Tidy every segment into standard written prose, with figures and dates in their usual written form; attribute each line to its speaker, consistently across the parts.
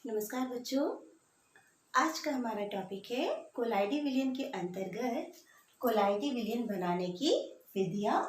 Speaker 1: नमस्कार बच्चों। आज का हमारा टॉपिक है कोलाइडी विलयन के अंतर्गत कोलाइडी विलयन बनाने की विधियाँ।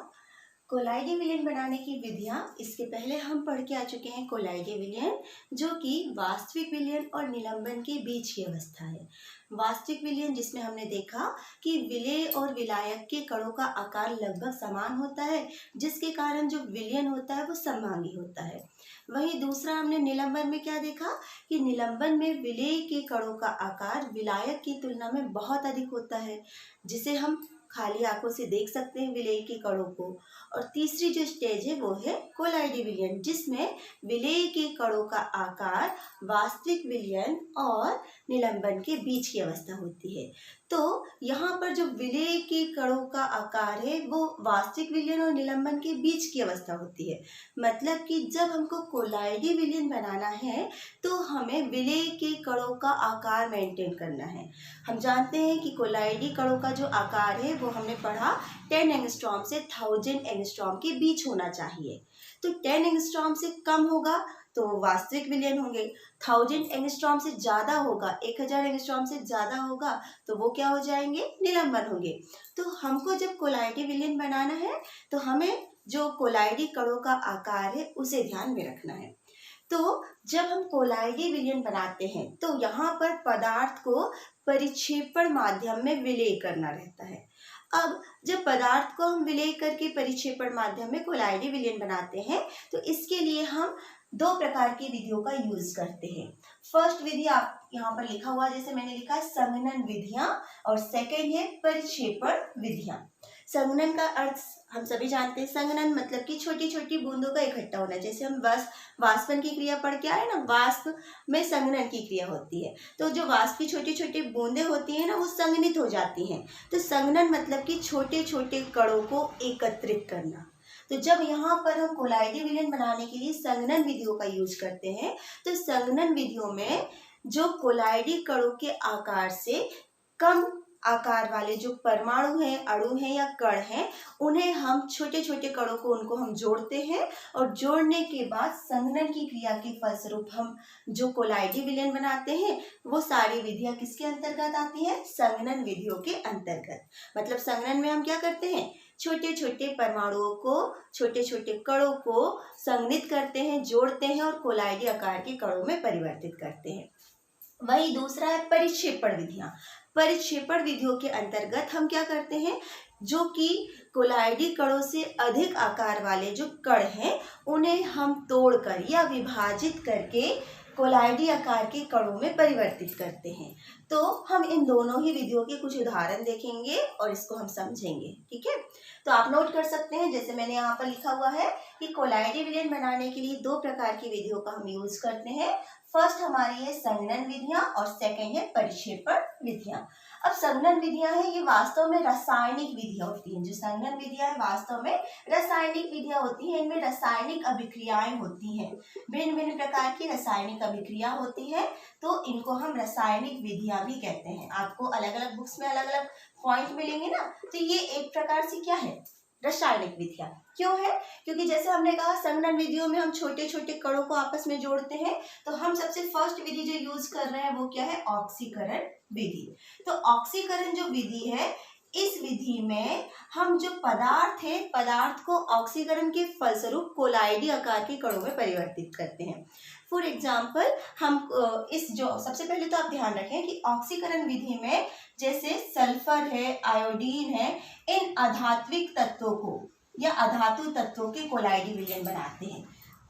Speaker 1: कोलाइडी विलयन बनाने की विधियाँ इसके पहले हम पढ़ के आ चुके हैं। कोलाइडी विलयन जो कि वास्तविक विलयन और निलंबन के बीच की अवस्था है। वास्तविक विलयन जिसमें हमने देखा कि विलेय और विलायक के कणों का आकार लगभग समान होता है, जिसके कारण जो विलयन होता है वो समभागी होता है। वहीं दूसरा हमने निलंबन में क्या देखा कि निलंबन में विलेय के कणों का आकार विलायक की तुलना में बहुत अधिक होता है, जिसे हम खाली आंखों से देख सकते हैं विलेय के कणों को। और तीसरी जो स्टेज है वो है कोलाइडी विलयन, जिसमें विलेय के कणों का आकार वास्तविक विलयन और निलंबन के बीच की अवस्था होती है। तो यहाँ पर जो विलेय के कणों का आकार है वो वास्तविक विलयन और निलंबन के बीच की अवस्था होती है। मतलब कि जब हमको कोलाइडी विलयन बनाना है तो हमें विलेय के कणों का आकार मेंटेन करना है। हम जानते हैं कि कोलाइडी कणों का जो आकार है वो हमने पढ़ा 10 एंगस्ट्रॉम से 1000 एंगस्ट्रॉम के बीच होना चाहिए। तो 10 एंगस्ट्रॉम से कम होगा तो वास्तविक विलयन होंगे, 1000 एंगस्ट्रॉम से ज़्यादा होगा, 1000 एंगस्ट्रॉम से ज़्यादा होगा तो वो क्या हो जाएंगे, निलंबन होंगे। तो हमको जब कोलाइडी विलयन बनाना है तो हमें जो कोलाइडी कणों का आकार है उसे ध्यान में रखना है। तो जब हम कोलाइडी विलयन बनाते हैं तो यहाँ पर पदार्थ को परिक्षेपण माध्यम में विलेय करना रहता है। अब जब पदार्थ को हम विलेय करके परिक्षेपण माध्यम में कोलाइडी विलयन बनाते हैं तो इसके लिए हम दो प्रकार की विधियों का यूज करते हैं। फर्स्ट विधि आप यहाँ पर लिखा हुआ, जैसे मैंने लिखा है संघनन विधियां, और सेकंड है परिक्षेपण विधियां। संघनन का अर्थ हम सभी जानते हैं। संघनन मतलब कि छोटी छोटी बूंदों का इकट्ठा होना। जैसे हम वाष्पन की क्रिया पढ़ के आए ना, वाष्प में संघनन की क्रिया होती है, तो जो वाष्प की छोटी छोटी बूंदें होती हैं ना वो संघनित हो जाती हैं। तो संघनन मतलब कि छोटे छोटे कणों को एकत्रित करना। तो जब यहाँ पर हम कोलाइडी विलयन बनाने के लिए संघनन विधियों का यूज करते हैं तो संघनन विधियों में जो कोलाइडी कणों के आकार से कम आकार वाले जो परमाणु हैं, अणु हैं या कण हैं, उन्हें हम छोटे छोटे कणों को उनको हम जोड़ते हैं, और जोड़ने के बाद संघनन की क्रिया के फलस्वरूप हम जो कोलाइडी विलयन बनाते हैं वो सारी विधियां किसके अंतर्गत आती हैं, संघनन विधियों के अंतर्गत। मतलब संघनन में हम क्या करते हैं, छोटे छोटे परमाणुओं को, छोटे छोटे कणों को संघनित करते हैं, जोड़ते हैं और कोलाइडी आकार के कणों में परिवर्तित करते हैं। वही दूसरा है परिक्षेपण विधियां। परिक्षेपण विधियों के अंतर्गत हम क्या करते हैं, जो कि कोलाइडी कणों से अधिक आकार वाले जो कण हैं उन्हें हम तोड़कर या विभाजित करके कोलाइडी आकार के कणों में परिवर्तित करते हैं। तो हम इन दोनों ही विधियों के कुछ उदाहरण देखेंगे और इसको हम समझेंगे। ठीक है, तो आप नोट कर सकते हैं, जैसे मैंने यहाँ पर लिखा हुआ है कि कोलाइडी विलयन बनाने के लिए दो प्रकार की विधियों का हम यूज करते हैं। फर्स्ट हमारी है संघनन विधियां और सेकंड है परिक्षेपण विधियां। अब संघनन विधियां हैं, ये वास्तव में रासायनिक विधियां होती हैं। जो संघनन विधियां हैं वास्तव में रासायनिक विधियां होती हैं। इनमें रासायनिक अभिक्रियाएं होती हैं, भिन्न भिन्न प्रकार की रासायनिक अभिक्रिया होती है, तो इनको हम रासायनिक विधियां भी कहते हैं। आपको अलग अलग बुक्स में अलग अलग पॉइंट मिलेंगे ना, तो ये एक प्रकार से क्या है, रासायनिक विधियां। क्यों है, क्योंकि जैसे हमने कहा संघनन विधियों में हम छोटे छोटे कणों को आपस में जोड़ते हैं, तो हम सबसे फर्स्ट विधि जो यूज कर रहे हैं वो क्या है, ऑक्सीकरण विधि। तो ऑक्सीकरण जो विधि है, इस विधि में हम जो पदार्थ है, पदार्थ को ऑक्सीकरण के फलस्वरूप कोलाइडी आकार के कणों में परिवर्तित करते हैं। फॉर एग्जाम्पल हम इस जो सबसे पहले तो आप ध्यान रखें कि ऑक्सीकरण विधि में जैसे सल्फर है, आयोडीन है, इन अधात्विक तत्वों को या अधातु तत्वों के कोलाइडी विलयन बनाते हैं।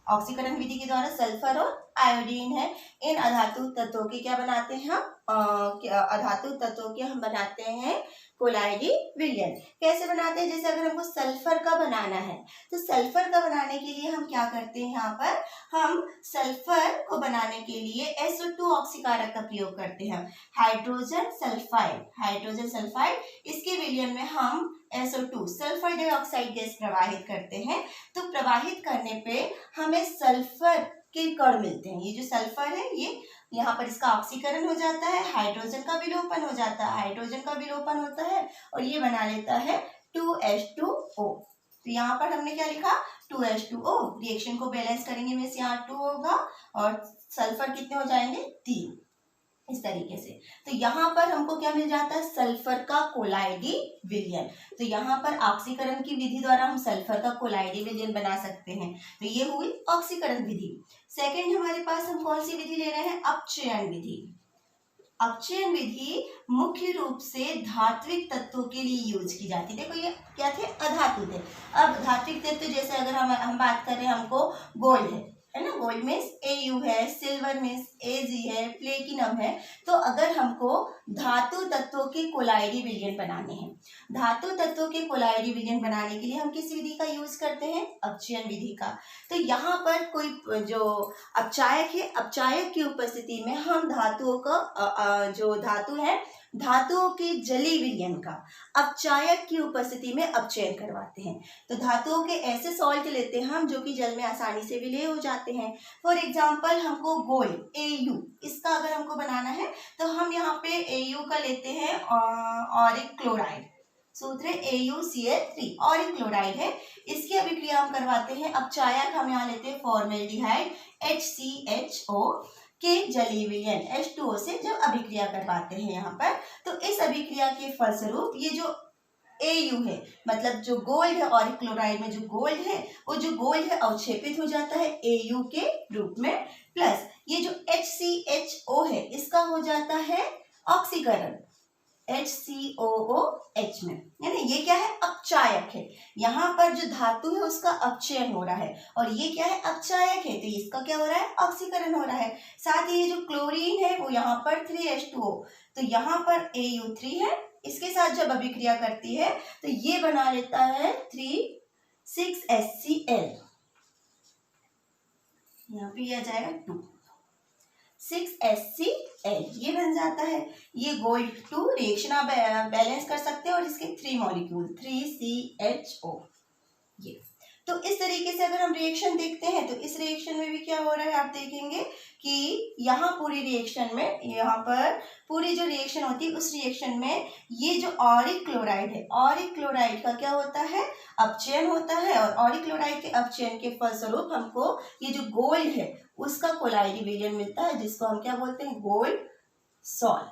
Speaker 1: ऑक्सीकरण विधि के द्वारा सल्फर और आयोडीन है, इन अधातु तत्वों के क्या बनाते हैं हम, अधातु तत्वों के हम बनाते हैं कोलाइडी विलयन। कैसे बनाते हैं, जैसे अगर हमको सल्फर का बनाना है तो सल्फर का बनाने के लिए हम क्या करते हैं, यहाँ पर हम सल्फर को बनाने के लिए SO2 ऑक्सीकारक का प्रयोग करते हैं। हाइड्रोजन सल्फाइड, इसके विलयन में हम SO2 सल्फर डाइऑक्साइड गैस प्रवाहित करते हैं। तो प्रवाहित करने पे हमें सल्फर के कण मिलते हैं। ये जो सल्फर है ये यहाँ पर इसका ऑक्सीकरण हो जाता है, हाइड्रोजन का विलोपन हो जाता है, हाइड्रोजन का विलोपन होता है और ये बना लेता है 2H2O। तो यहाँ पर हमने क्या लिखा, 2H2O, रिएक्शन को बैलेंस करेंगे मीन्स यहाँ 2 होगा और सल्फर कितने हो जाएंगे 3, इस तरीके से। तो यहाँ पर हमको क्या मिल जाता है, सल्फर का कोलाइडी विलयन। तो यहाँ पर ऑक्सीकरण की विधि द्वारा हम सल्फर का कोलाइडी विलयन बना सकते हैं। तो ये हुई ऑक्सीकरण विधि। सेकंड हमारे पास हम कौन सी विधि ले रहे हैं, अपचयन विधि। अपचयन विधि मुख्य रूप से धात्विक तत्वों के लिए यूज की जाती है। देखो ये क्या थे, अधातु थे। अब धात्विक तत्व जैसे अगर हम बात करें, हमको गोल्ड है ना, गोल्ड मीन्स Au है, सिल्वर मीन्स Ag है, प्लेटिनम है। तो अगर हमको धातु तत्वों के कोलाइडी विलयन बनाने हैं, धातु तत्वों के कोलाइडी विलयन बनाने के लिए हम किस विधि का यूज करते हैं, अपचयन विधि का। तो यहाँ पर कोई जो अपचायक है, अपचायक की उपस्थिति में हम धातुओं का जो धातु है, धातुओं के जली विलयन का अपचायक की उपस्थिति में अपचयन करवाते हैं। तो धातुओं के ऐसे सॉल्ट लेते हैं हम जो कि जल में आसानी से विलय हो जाते हैं। फॉर एग्जांपल हमको गोल्ड Au, इसका अगर हमको बनाना है तो हम यहाँ पे Au का लेते हैं ऑरिक क्लोराइड, सूत्र AuCl3, ऑरिक क्लोराइड है, इसकी अभिक्रिया हम करवाते हैं। अपचायक हम यहाँ लेते हैं फॉर्मेल्डिहाइड HCHO के जलीय विलयन H2O से जब अभिक्रिया करवाते हैं यहाँ पर, तो इस अभिक्रिया के फलस्वरूप ये जो Au है, मतलब जो गोल्ड है, ऑरिक क्लोराइड में जो गोल्ड है, वो जो गोल्ड है अवक्षेपित हो जाता है Au के रूप में, प्लस ये जो HCHO है इसका हो जाता है ऑक्सीकरण HCOOH में, यानी ये क्या है, अपचायक है। यहाँ पर जो धातु है उसका अपचयन हो रहा है और ये क्या है, अपचायक है, तो इसका क्या हो रहा है, ऑक्सीकरण हो रहा है। साथ ही ये जो क्लोरीन है वो यहाँ पर 3H2O, तो यहाँ पर Au3 है, इसके साथ जब अभिक्रिया करती है तो ये बना लेता है 3,6HCl, यहाँ पे आ जाएगा 2,6HCl, ये बन जाता है। ये गोल्ड 2 रिएक्शन आप बैलेंस कर सकते हैं और इसके 3 मॉलिक्यूल 3CHO, ये। तो इस तरीके से अगर हम रिएक्शन देखते हैं तो इस रिएक्शन में भी क्या हो रहा है, आप देखेंगे कि यहाँ पूरी रिएक्शन में, यहाँ पर पूरी जो रिएक्शन होती है उस रिएक्शन में ये जो ऑरिक क्लोराइड है, ऑरिक क्लोराइड का क्या होता है, अपचयन होता है और ऑरिक क्लोराइड के अपचयन के फलस्वरूप हमको ये जो गोल्ड है उसका कोलाइडी विलयन मिलता है, जिसको हम क्या बोलते हैं, गोल्ड सॉल्ट।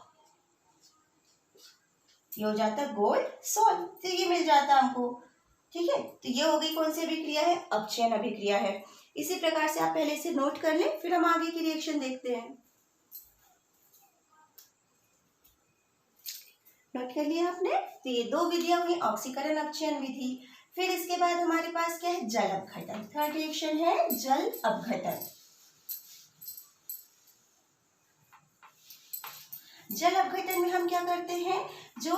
Speaker 1: ये हो जाता है गोल्ड सॉल्ट, तो ये मिल जाता है हमको, ठीक है। तो ये हो गई कौन सी अभिक्रिया है, अपचयन अभिक्रिया है। इसी प्रकार से आप पहले से नोट कर लें, फिर हम आगे की रिएक्शन देखते हैं। नोट कर लिया आपने, तो ये दो विधियां हुई, ऑक्सीकरण अपचयन विधि। फिर इसके बाद हमारे पास क्या है, जल अपघटन। थर्ड रिएक्शन है जल अपघटन। जल अपघटन में हम क्या करते हैं, जो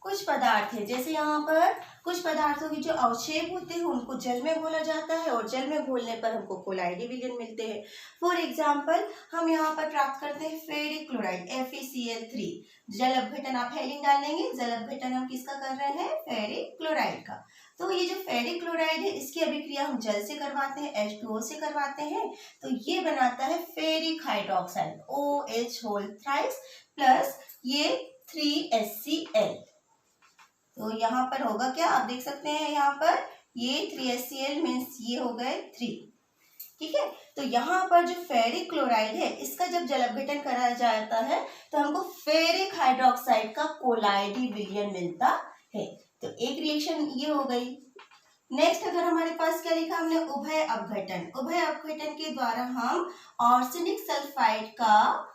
Speaker 1: कुछ पदार्थ है, जैसे यहाँ पर कुछ पदार्थों के जो अवक्षेप होते हैं उनको जल में घोला जाता है और जल में घोलने पर हमको कोलाइडी विलयन मिलते हैं। फॉर एग्जांपल हम यहाँ पर प्राप्त करते हैं फेरिक क्लोराइड FeCl3। जल अपघटन आप हेडिंग डाल लेंगे, जल अपघटन हम किसका कर रहे हैं, फेरिक क्लोराइड का। तो ये जो फेरिक क्लोराइड है इसकी अभिक्रिया हम जल से करवाते हैं, H2O से करवाते हैं, तो ये बनाता है फेरिक हाइड्रोक्साइड OH प्लस ये 3HCl। तो यहाँ पर होगा क्या, आप देख सकते हैं यहाँ पर ये 3HCl मीन्स ये हो गए 3, ठीक है। तो यहाँ पर जो फेरिक क्लोराइड है इसका जब जल अपघटन करा जाता है तो हमको फेरिक हाइड्रोक्साइड का कोलाइडी विलयन मिलता है। तो एक रिएक्शन ये हो गई। नेक्स्ट अगर हमारे पास क्या लिखा हमने, उभय अपघटन। उभय अपघटन के द्वारा हम आर्सेनिक सल्फाइड का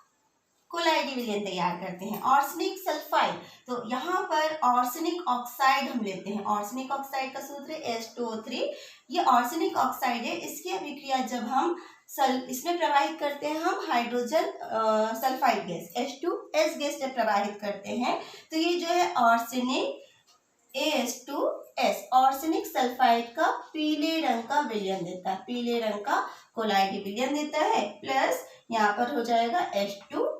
Speaker 1: कोलाइडी विलयन तैयार करते हैं। आर्सेनिक सल्फाइड, तो यहाँ पर आर्सेनिक ऑक्साइड हम लेते हैं, आर्सेनिक ऑक्साइड का सूत्र है H2O3। ये आर्सेनिक ऑक्साइड है, इसकी अभिक्रिया जब हम इसमें प्रवाहित करते हैं हम hydrogen sulphide gas H2S gas जब प्रवाहित करते हैं तो ये जो है आर्सेनिक AH2S आर्सेनिक सल्फाइड का पीले रंग का विलयन देता है, पीले रंग का कोलाइडी विलयन देता है, प्लस यहाँ पर हो जाएगा H2O।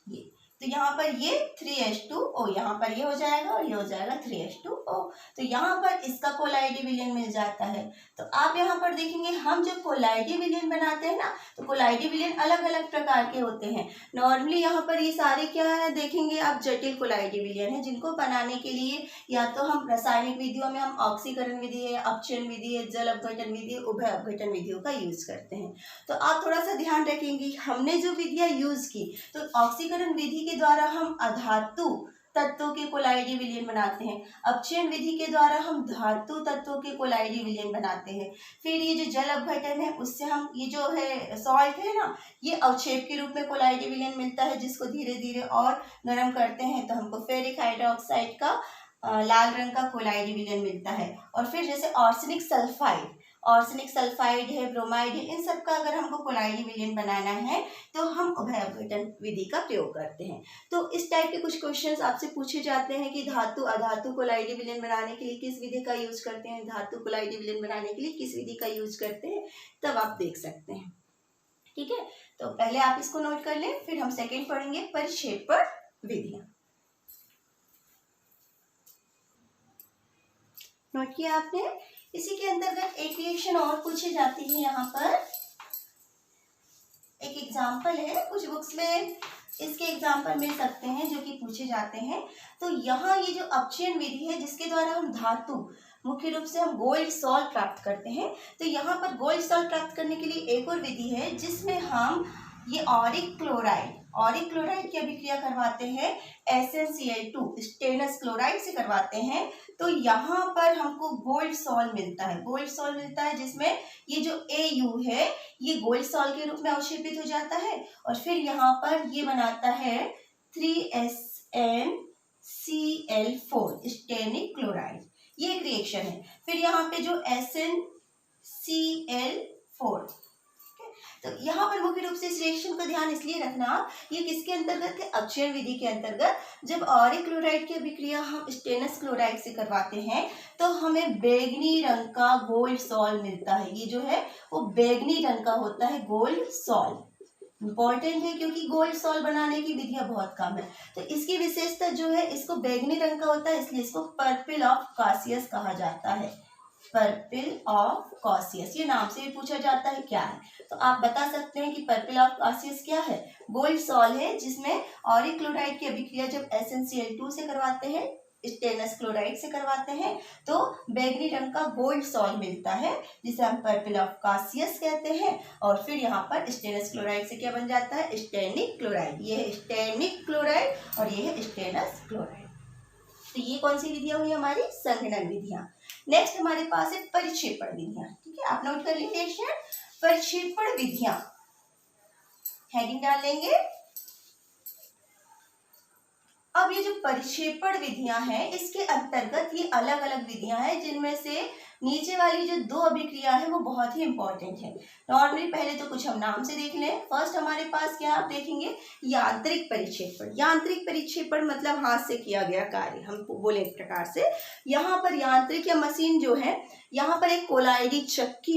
Speaker 1: ये तो यहाँ पर ये 3H2O, यहाँ पर ये हो जाएगा और ये हो जाएगा 3H2O। तो यहाँ पर इसका कोलाइडी विलयन मिल जाता है। तो आप यहाँ पर देखेंगे हम जब कोलाइडी विलयन बनाते हैं ना, तो कोलाइडी विलयन अलग अलग प्रकार के होते हैं। नॉर्मली यहाँ पर ये सारे क्या है देखेंगे आप, जटिल कोलाइडी विलयन है, जिनको बनाने के लिए या तो हम रासायनिक विधियों में हम ऑक्सीकरण विधि है, अपचयन विधि है, जल अपघटन विधि, उभय अपघटन विधियों का यूज करते हैं। तो आप थोड़ा सा ध्यान रखेंगे, हमने जो विधियां यूज की, तो ऑक्सीकरण विधि के द्वारा हम अधातु तत्वों के कोलाइडी विलयन बनाते हैं, अपचयन विधि के द्वारा हम धातु तत्वों के कोलाइडी विलयन बनाते हैं। फिर ये जो जल अपघटन है, उससे हम ये जो है सॉल्ट है ना, ये अवक्षेप के रूप में कोलाइडी विलयन मिलता है, जिसको धीरे धीरे और गर्म करते हैं तो हमको फेरिक हाइड्रोक्साइड का लाल रंग का कोलाइडी विलयन मिलता है। और फिर जैसे ऑर्सेनिक सल्फाइड है, ब्रोमाइड है, इन सब का अगर हमको कोलाइडी विलयन बनाना है तो हम उभय अपघटन विधि का प्रयोग करते हैं। तो इस टाइप के कुछ क्वेश्चंस आपसे पूछे जाते हैं कि धातु अधातु कोलाइडी विलयन बनाने के लिए किस विधि का यूज करते हैं, धातु कोलाइडी विलयन बनाने के लिए किस विधि का यूज करते हैं, तब आप देख सकते हैं। ठीक है, तो पहले आप इसको नोट कर लें, फिर हम सेकेंड पढ़ेंगे परिक्षेपण विधियां। नोट किया आपने। इसी के अंतर्गत एक रिएक्शन और पूछी जाती है। यहाँ पर एक एग्जाम्पल है, कुछ बुक्स में इसके एग्जाम्पल मिल सकते हैं जो कि पूछे जाते हैं। तो यहाँ ये जो अपचयन विधि है, जिसके द्वारा हम धातु मुख्य रूप से हम गोल्ड सॉल्ट प्राप्त करते हैं, तो यहाँ पर गोल्ड सॉल्ट प्राप्त करने के लिए एक और विधि है जिसमें हम ये ऑरिक क्लोराइड की अभिक्रिया करवाते हैं SnCl2 स्टेनस क्लोराइड से करवाते हैं। तो यहाँ पर हमको गोल्ड सॉल मिलता है, जिसमें ये जो Au है ये गोल्ड सॉल के रूप में अवक्षेपित हो जाता है और फिर यहाँ पर ये बनाता है 3SnCl4 स्टेनिक क्लोराइड। ये एक रिएक्शन है। फिर यहाँ पे जो SnCl4, तो यहाँ पर मुख्य रूप से इस रिएक्शन का ध्यान इसलिए रखना, ये किसके अंतर्गत है, अपचयन विधि के अंतर्गत। जब ऑरिक क्लोराइड की अभिक्रिया हम स्टेनस क्लोराइड से करवाते हैं तो हमें बैगनी रंग का गोल्ड सॉल मिलता है। ये जो है वो बैगनी रंग का होता है गोल्ड सॉल। इंपॉर्टेंट है क्योंकि गोल्ड सॉल बनाने की विधियां बहुत कम है। तो इसकी विशेषता जो है, इसको बैगनी रंग का होता है, इसलिए इसको पर्पल ऑफ कॉसियस कहा जाता है। पर्पल ऑफ कॉसियस, ये नाम से भी पूछा जाता है क्या है, तो आप बता सकते हैं कि पर्पल ऑफ कॉसियस क्या है, गोल्ड सॉल है जिसमें ऑरिक क्लोराइड की अभिक्रिया जब SnCl2 से करवाते हैं, स्टेनस क्लोराइड से करवाते हैं, तो बैगनी रंग का गोल्ड सॉल मिलता है जिसे हम पर्पल ऑफ कॉसियस कहते हैं। और फिर यहाँ पर स्टेनस क्लोराइड से क्या बन जाता है, स्टेनिक क्लोराइड। ये है स्टेनिक क्लोराइड और ये है स्टेनस क्लोराइड। तो ये कौन सी विधियां हुई हमारी, संघनन विधियां। नेक्स्ट हमारे पास है परिक्षेपण विधियां। ठीक है, आप नोट कर लीजिए परिक्षेपण विधियां, हेडिंग डाल लेंगे। अब ये जो परिक्षेपण विधियां हैं, इसके अंतर्गत ये अलग अलग विधियां हैं, जिनमें से नीचे वाली जो दो अभिक्रिया है वो बहुत ही इंपॉर्टेंट है। नॉर्मली पहले तो कुछ हम नाम से देख लें। फर्स्ट हमारे पास क्या आप देखेंगे, यांत्रिक परिक्षेपण। यांत्रिक परिक्षेपण मतलब हाथ से किया गया कार्य, हम बोले एक प्रकार से। यहाँ पर यांत्रिक या मशीन जो है, यहाँ पर एक कोलाइडी चक्की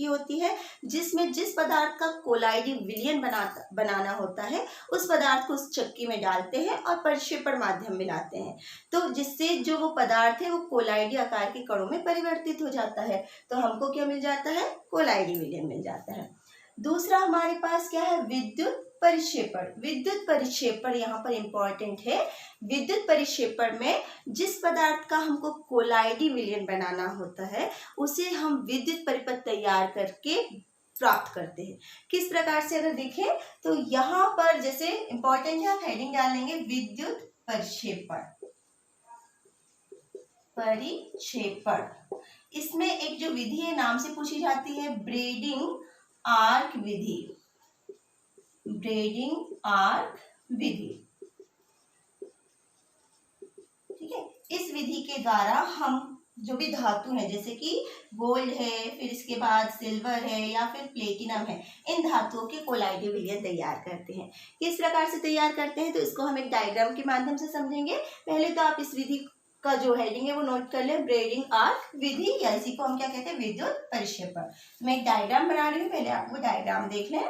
Speaker 1: होती है, जिसमें जिस पदार्थ का कोलाइडी विलयन बनाना होता है, उस पदार्थ को उस चक्की में डालते हैं और परिक्षेपण माध्यम मिलाते हैं, तो जिससे जो वो पदार्थ है वो कोलाइडी आकार के कणों में परिवर्तित हो जाता है। तो हमको क्या मिल जाता है, कोलाइडी विलयन मिल जाता है। दूसरा हमारे पास क्या है, विद्युत परिक्षेपण यहाँ पर इंपॉर्टेंट है। विद्युत परिक्षेपण में जिस पदार्थ का हमको कोलाइडी विलयन बनाना होता है, उसे हम विद्युत परिपथ तैयार करके प्राप्त करते हैं। किस प्रकार से अगर देखें तो यहाँ पर जैसे इंपॉर्टेंट है, आप हेडिंग डाल लेंगे विद्युत परिक्षेपण। इसमें एक जो विधि है नाम से पूछी जाती है, ब्रेडिंग आर्क विधि। ठीक है, इस विधि के द्वारा हम जो भी धातु है, जैसे कि गोल्ड है, फिर इसके बाद सिल्वर है या फिर प्लेटिनम है, इन धातुओं के कोलाइडी विलयन तैयार करते हैं। किस प्रकार से तैयार करते हैं, तो इसको हम एक डायग्राम के माध्यम से समझेंगे। पहले तो आप इस विधि का जो हेडिंग है वो नोट कर लें, ब्रेडिंग आर्क विधि, या इसी को हम क्या कहते हैं, विद्युत परिक्षेपण। मैं एक डायग्राम बना रही हूँ, पहले आप वो डायग्राम देख लें।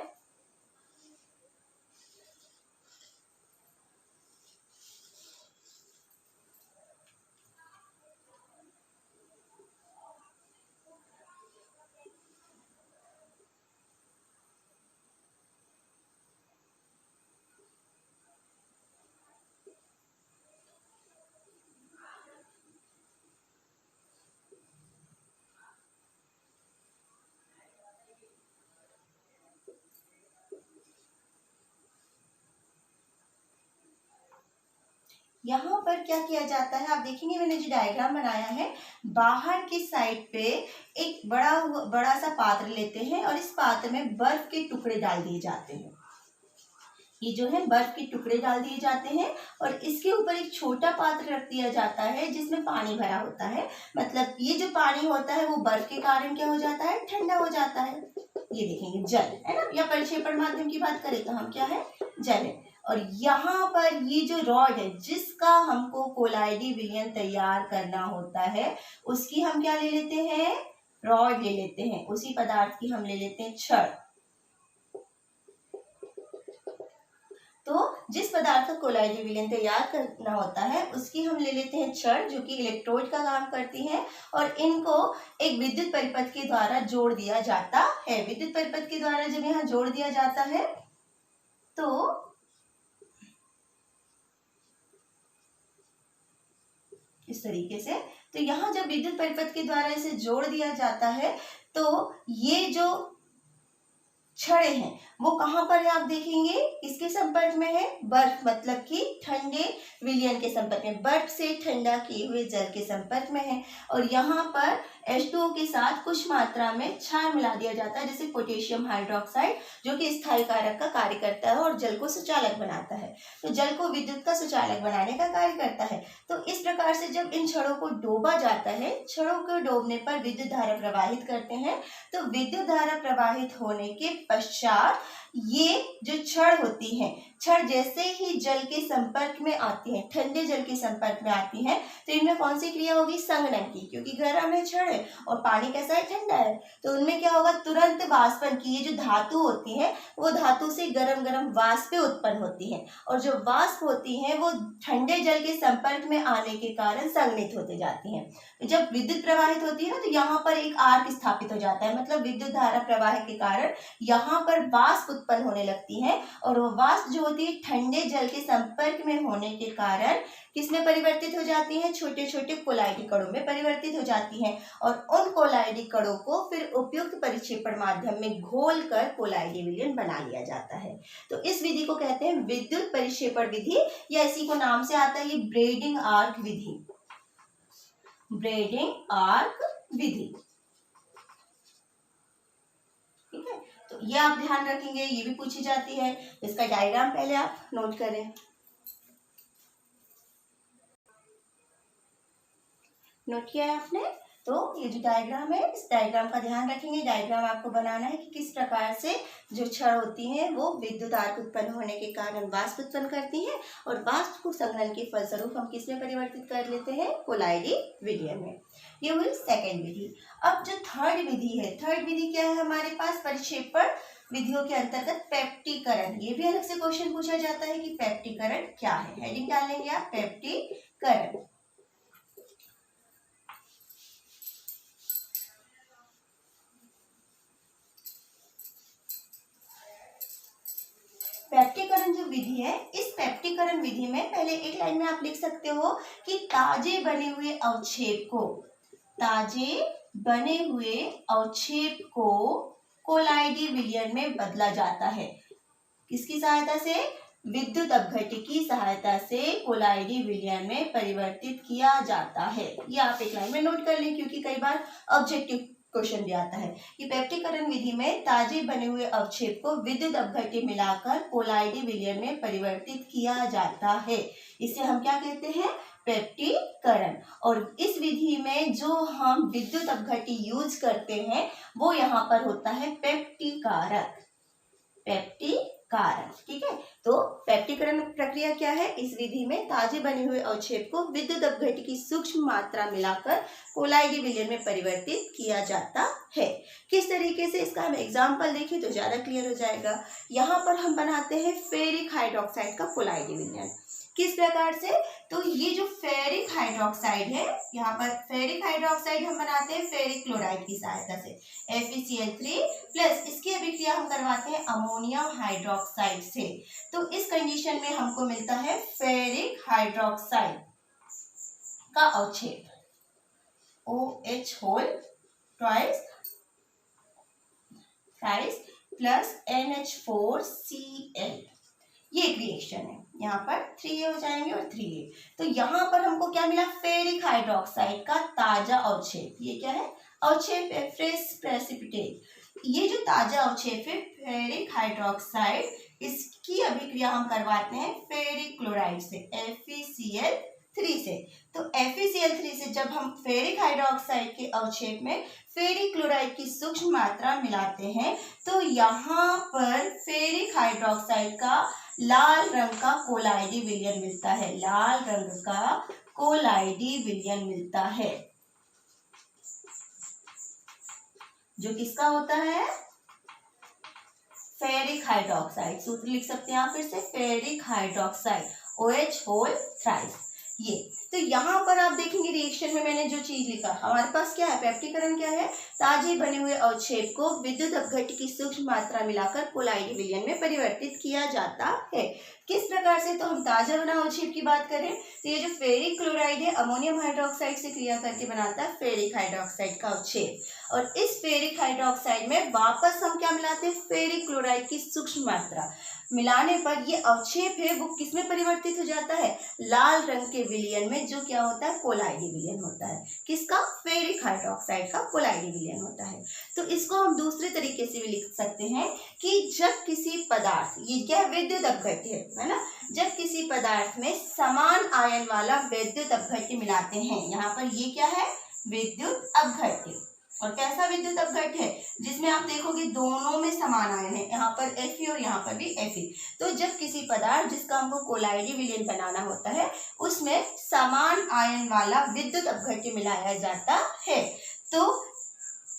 Speaker 1: यहाँ पर क्या किया जाता है, आप देखेंगे मैंने जो डायग्राम बनाया है, बाहर की साइड पे एक बड़ा सा पात्र लेते हैं और इस पात्र में बर्फ के टुकड़े डाल दिए जाते हैं। ये जो है बर्फ के टुकड़े डाल दिए जाते हैं और इसके ऊपर एक छोटा पात्र रख दिया जाता है जिसमें पानी भरा होता है। मतलब ये जो पानी होता है वो बर्फ के कारण क्या हो जाता है, ठंडा हो जाता है। ये देखेंगे जल है ना, या परिक्षेपण माध्यम की बात करें तो हम क्या है, जल है। और यहाँ पर ये जो रॉड है जिसका हमको कोलाइडी विलयन तैयार करना होता है, उसकी हम क्या ले लेते हैं, रॉड ले लेते हैं। उसी पदार्थ की हम ले लेते हैं छड़। तो जिस पदार्थ का कोलाइडी विलयन तैयार करना होता है उसकी हम ले लेते हैं छड़, जो कि इलेक्ट्रोड का काम करती है, और इनको एक विद्युत परिपथ के द्वारा जोड़ दिया जाता है। विद्युत परिपथ के द्वारा जब यहाँ जोड़ दिया जाता है तो इस तरीके से, तो यहाँ जब विद्युत परिपथ के द्वारा इसे जोड़ दिया जाता है तो ये जो छड़े हैं वो कहाँ पर है, आप देखेंगे किसके संपर्क में है, बर्फ, मतलब कि ठंडे विलयन के संपर्क में, बर्फ से ठंडा किए हुए जल के संपर्क में है। और यहाँ पर H2O के साथ कुछ मात्रा में क्षार मिला दिया जाता है, जैसे पोटेशियम हाइड्रोक्साइड, जो कि स्थायी कारक का कार्य करता है और जल को सुचालक बनाता है। तो जल को विद्युत का सुचालक बनाने का कार्य करता है। तो इस प्रकार से जब इन छड़ों को डोबा जाता है, छड़ों को डोबने पर विद्युत धारा प्रवाहित करते हैं। तो विद्युत धारा प्रवाहित होने के पश्चात ये जो छड़ होती है, छड़ जैसे ही जल के संपर्क में आती है, ठंडे जल के संपर्क में आती है, तो इनमें कौन सी क्रिया होगी, संघनन की, क्योंकि गर्म है छड़ है और पानी कैसा है, ठंडा है। तो उनमें क्या होगा, तुरंत वाष्पन की, ये जो धातु होती है वो धातु से गरम गरम वाष्पें उत्पन्न होती है, और जो वाष्प होती है वो ठंडे जल के संपर्क में आने के कारण संघनित होते जाती है। जब विद्युत प्रवाहित होती है ना, तो यहाँ पर एक आर्क स्थापित हो जाता है, मतलब विद्युत धारा प्रवाह के कारण यहाँ पर वाष्प उत्पन्न होने लगती है, और वो वाष्प जो होती है ठंडे जल के संपर्क में होने के कारण किसमें परिवर्तित हो जाती है, छोटे छोटे कोलाइडी कणों में परिवर्तित हो जाती है, और उन कोलाइडी कणों को फिर उपयुक्त परिक्षेपण माध्यम में घोल कर कोलाइडी विलयन बना लिया जाता है। तो इस विधि को कहते हैं विद्युत परिक्षेपण विधि, या इसी को नाम से आता है ये ब्रेडिंग आर्क विधि, ब्रेडिंग आर्क विधि। ठीक है, तो ये आप ध्यान रखेंगे, ये भी पूछी जाती है। इसका डायग्राम पहले आप नोट करें, नोट किया है आपने। तो ये जो डायग्राम है, इस डायग्राम का ध्यान रखेंगे। डायग्राम आपको बनाना है कि किस प्रकार से जो छड़ होती हैं वो विद्युत आर्क उत्पन्न होने के कारण वाष्प उत्पन्न करती हैं, और वाष्प को संघनन के फलस्वरूप हम किस में परिवर्तित कर लेते हैं, कोलाइडी विलयन में। ये हुई सेकेंड विधि। अब जो थर्ड विधि है, थर्ड विधि क्या है हमारे पास, परिक्षेपण विधियों के अंतर्गत पेप्टीकरण। ये भी अलग से क्वेश्चन पूछा जाता है कि पेप्टीकरण क्या है। हेडिंग डाल लेंगे आप, पेप्टीकरण। पेप्टीकरण जो विधि है, इस पेप्टीकरण विधि में पहले एक लाइन में आप लिख सकते हो कि ताजे बने हुए अवक्षेप को, ताजे बने हुए अवक्षेप को कोलाइडी विलयन में बदला जाता है। किसकी सहायता से, विद्युत अपघट्य की सहायता से कोलाइडी विलयन में परिवर्तित किया जाता है। ये आप एक लाइन में नोट कर लें, क्योंकि कई बार ऑब्जेक्टिव क्वेश्चन भी आता है कि पेप्टीकरण विधि में ताजे बने हुए अवक्षेप को विद्युत अपघट्य मिलाकर कोलाइडी विलयन में परिवर्तित किया जाता है। इसे हम क्या कहते हैं, पेप्टीकरण। और इस विधि में जो हम विद्युत अपघट्य यूज करते हैं वो यहाँ पर होता है पेप्टीकारक, पेप्टीकारक। ठीक है, तो पेप्टीकरण प्रक्रिया क्या है, इस विधि में ताजे बने हुए अवक्षेप को विद्युत अपघट्य की सूक्ष्म मात्रा मिलाकर कोलाइडी विलयन में परिवर्तित किया जाता है। किस तरीके से, इसका हम एग्जांपल देखें तो ज्यादा क्लियर हो जाएगा। यहाँ पर हम बनाते हैं फेरिक हाइड्रोक्साइड का कोलाइडी विलयन। किस प्रकार से, तो ये जो फेरिक हाइड्रोक्साइड है, यहाँ पर फेरिक हाइड्रोक्साइड हम बनाते हैं फेरिक क्लोराइड की सहायता से, FeCl3 प्लस इसकी अभिक्रिया हम करवाते हैं अमोनियम हाइड्रोक्साइड से। तो इस कंडीशन में हमको मिलता है फेरिक हाइड्रोक्साइड का अवक्षेप OH whole twice plus NH4Cl। ये एक रिएक्शन है, यहाँ पर 3A हो जाएंगे और 3A। तो यहाँ पर हमको क्या मिला, फेरिक हाइड्रोक्साइड का ताजा अवक्षेप। ये क्या है, अवक्षेप है, फ्रेश प्रेसिपिटेट। ये जो ताजा अवक्षेप है फेरिक हाइड्रोक्साइड, इसकी अभिक्रिया हम करवाते हैं फेरिक क्लोराइड से, FeCl3 से। तो FeCl3 से जब हम फेरिक हाइड्रोक्साइड के अवक्षेप में फेरिक क्लोराइड की सूक्ष्म मात्रा मिलाते हैं तो यहाँ पर फेरिक हाइड्रोक्साइड का लाल रंग का कोलाइडी विलयन मिलता है, लाल रंग का कोलाइडी विलयन मिलता है, जो किसका होता है, फेरिक हाइड्रोक्साइड। सूत्र लिख सकते हैं आप फिर से, ferric hydroxide OH whole thrice. ये तो यहाँ पर आप देखेंगे रिएक्शन में मैंने जो चीज लिखा, हमारे पास क्या है, पेप्टिकरण क्या है, ताजे बने हुए अवक्षेप को विद्युत अपघट्य की सूक्ष्म मात्रा मिलाकर कोलाइडी विलयन में परिवर्तित किया जाता है। किस प्रकार से, तो हम ताजा बना अवक्षेप की बात करें तो ये जो फेरिक क्लोराइड है अमोनियम हाइड्रोक्साइड से क्रिया करके बनाता है फेरिक हाइड्रोक्साइड का अवक्षेप, और इस फेरिक हाइड्रोक्साइड में वापस हम क्या मिलाते हैं, फेरिक क्लोराइड की सूक्ष्म मात्रा मिलाने पर ये अवक्षेप है वो किसमें परिवर्तित हो जाता है, लाल रंग के विलयन में, जो क्या होता है, कोलाइडी विलयन होता है। किसका, फेरिक हाइड्रोक्साइड का कोलाइडी विलयन होता है। तो इसको हम दूसरे तरीके से भी लिख सकते हैं कि जब किसी पदार्थ, ये क्या है, विद्युत अपघट्य है ना, जब किसी पदार्थ में समान आयन वाला विद्युत अपघट्य मिलाते हैं, यहाँ पर ये क्या है, विद्युत अपघट्य, और कैसा विद्युत अपघट्य है, जिसमें आप देखोगे दोनों में समान आयन है, यहाँ पर Fe और यहाँ पर भी Fe। तो जब किसी पदार्थ जिसका हमको कोलाइडी विलयन बनाना होता है उसमें समान आयन वाला विद्युत अपघट्य मिलाया जाता है, तो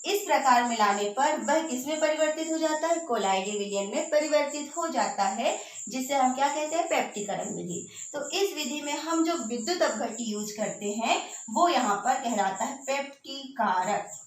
Speaker 1: इस प्रकार मिलाने पर वह किसमें परिवर्तित हो जाता है, कोलाइडी विलयन में परिवर्तित हो जाता है, जिसे हम क्या कहते हैं, पेप्टिकरण विधि। तो इस विधि में हम जो विद्युत अपघट्य यूज करते हैं वो यहाँ पर कहलाता है पेप्टिकारक,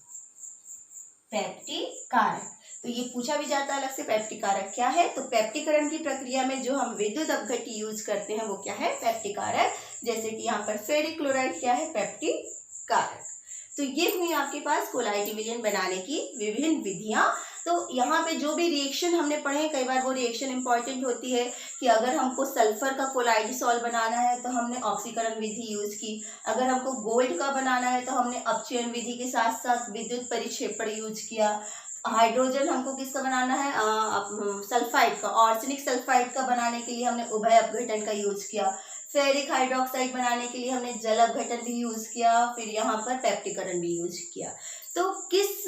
Speaker 1: पेप्टिकारक। तो ये पूछा भी जाता है अलग से, पेप्टिकारक क्या है, तो पेप्टिकरण की प्रक्रिया में जो हम विद्युत अपघट्य यूज करते हैं वो क्या है, पेप्टिकारक। जैसे कि यहाँ पर फेरिक क्लोराइड क्या है, पेप्टिकारक। तो ये हुई आपके पास कोलाइडी विलयन बनाने की विभिन्न विधियां। तो यहाँ पे जो भी रिएक्शन हमने पढ़े, कई बार वो रिएक्शन इंपॉर्टेंट होती है कि अगर हमको सल्फर का कोलाइडी सॉल्व बनाना है तो हमने ऑक्सीकरण विधि यूज की, अगर हमको गोल्ड का बनाना है तो हमने अपचयन विधि के साथ साथ विद्युत परिक्षेपण यूज किया, हाइड्रोजन हमको किसका बनाना है, सल्फाइड का, आर्सेनिक सल्फाइड का बनाने के लिए हमने उभय अपघटन का यूज किया, फेरिक हाइड्रोक्साइड बनाने के लिए हमने जल अपघटन भी यूज किया, फिर यहाँ पर पेप्टिकरण भी यूज किया। तो किस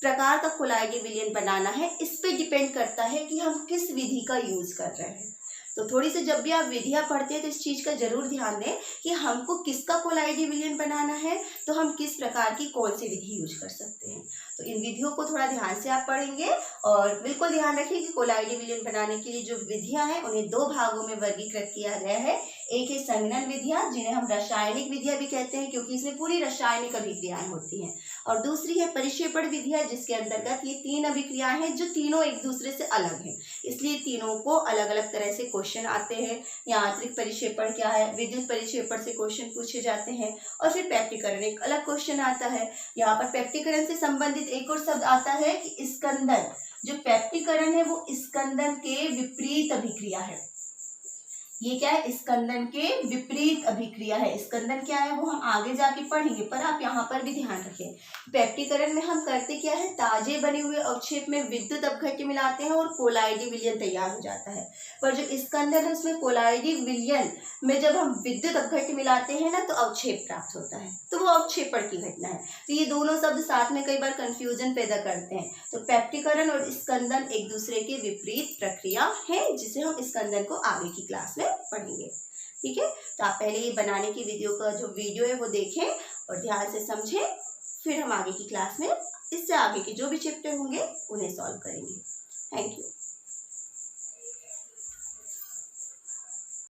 Speaker 1: प्रकार का कोलाइडी विलयन बनाना है इस पे डिपेंड करता है कि हम किस विधि का यूज कर रहे हैं। तो थोड़ी सी जब भी आप विधियां पढ़ते हैं तो इस चीज़ का जरूर ध्यान दें कि हमको किसका कोलाइडी विलयन बनाना है तो हम किस प्रकार की कौन सी विधि यूज कर सकते हैं। तो इन विधियों को थोड़ा ध्यान से आप पढ़ेंगे और बिल्कुल ध्यान रखिए कि कोलाइडी विलयन बनाने के लिए जो विधियां हैं उन्हें दो भागों में वर्गीकृत किया गया है। एक है संघनन विधियां, जिन्हें हम रासायनिक विधियां भी कहते हैं क्योंकि इसमें पूरी रासायनिक अभिक्रियाएं होती हैं, और दूसरी है परिक्षेपण विधियां, जिसके अंतर्गत ये तीन अभिक्रियाएं हैं जो तीनों एक दूसरे से अलग हैं, इसलिए तीनों को अलग अलग तरह से क्वेश्चन आते हैं। यांत्रिक परिक्षेपण क्या है, विद्युत परिक्षेपण से क्वेश्चन पूछे जाते हैं, और फिर पेप्टिकरण एक अलग क्वेश्चन आता है। यहाँ पर पेप्टिकरण से संबंधित एक और शब्द आता है कि स्कंदन। जो पेप्टिकरण है वो स्कंदन के विपरीत अभिक्रिया है। ये क्या है, स्कंदन के विपरीत अभिक्रिया है। स्कंदन क्या है वो हम आगे जाके पढ़ेंगे, पर आप यहाँ पर भी ध्यान रखें। पेप्टिकरण में हम करते क्या है, ताजे बने हुए अवक्षेप में विद्युत अपघट्य मिलाते हैं और कोलाइडी विलयन तैयार हो जाता है। पर जो स्कंदन है उसमें कोलाइडी विलयन में जब हम विद्युत अपघट्य मिलाते हैं ना तो अवक्षेप प्राप्त होता है, तो वो अवक्षेपण की घटना है। तो ये दोनों शब्द साथ में कई बार कंफ्यूजन पैदा करते हैं। तो पेप्टिकरण और स्कंदन एक दूसरे के विपरीत प्रक्रिया है, जिसे हम स्कंदन को आगे की क्लास में पढ़ेंगे। ठीक है, तो आप पहले ये बनाने की वीडियो है वो देखें और ध्यान से समझें, फिर हम आगे की क्लास में इससे आगे के जो भी चैप्टर होंगे उन्हें सॉल्व करेंगे। Thank you.